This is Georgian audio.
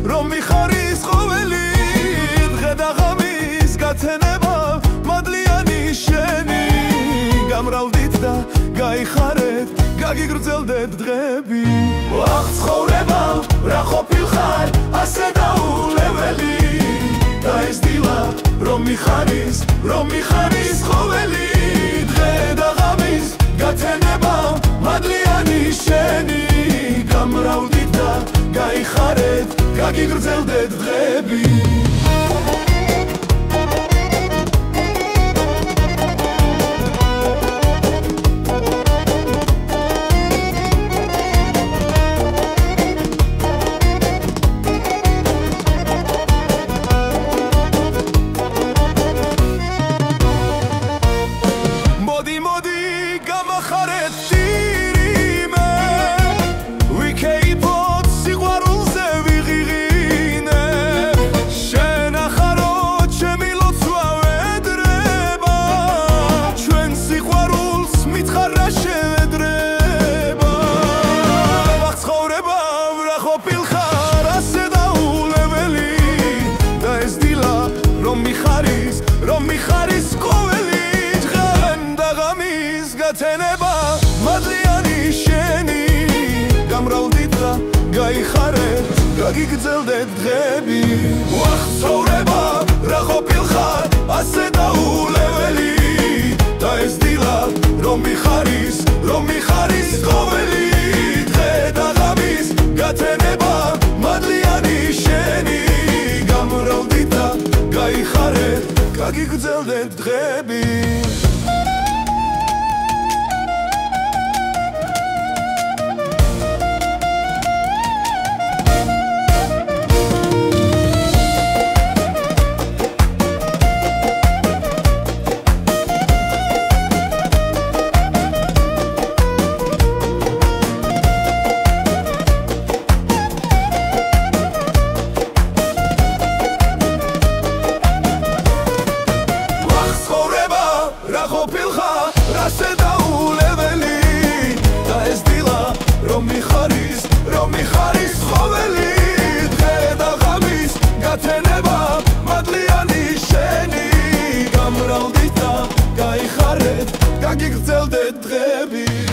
რომ მიხარის ყოველი დღე და ღამის გათენება მადლიანი შენი გამრავლდით და გაიხარეთ გაგიგრძელდეთ დღები ვახ ცხოვრება რა ყოფილხარ ასე დაულეველი და ეს დილა რომ მიხარის ყოველი დღე და ღამის გათენება მადლიანი შენი გამრავლდით და გაიხარეთ გაგიგრძელდეთ დღები მოდი გამახარეთ ტირიმე ვიქეიფოთ სიყვარულზე ვიღიღინე შენ ახაროთ ჩემი ლოცვა ვედრება ჩვენ სიყვარულს მითხარ რა შევედრება ვახ ცხოვრება რა ყოფილხარ ასე დაულეველი და ეს დილა რომ მიხარის ყოველი გათენება მადლიანი შენი გამრავლდით და გაიხარეთ გაგიგრძელდეთ დღები ვახ ცხოვრება რა ყოფილხარ ასე დაულეველი და ეს დილა რომ მიხარის ყოველი დღე და ღამის გათენება მადლიანი შენი გამრავლდით და გაიხარეთ გაგიგრძელდეთ დღები ასე დაულეველი და ეს დილა რომ მიხარის ყოველი დღე და ღამის გათენება მადლიანი შენი გამრავლდით და გაიხარეთ გაგიგრძელდეთ დღები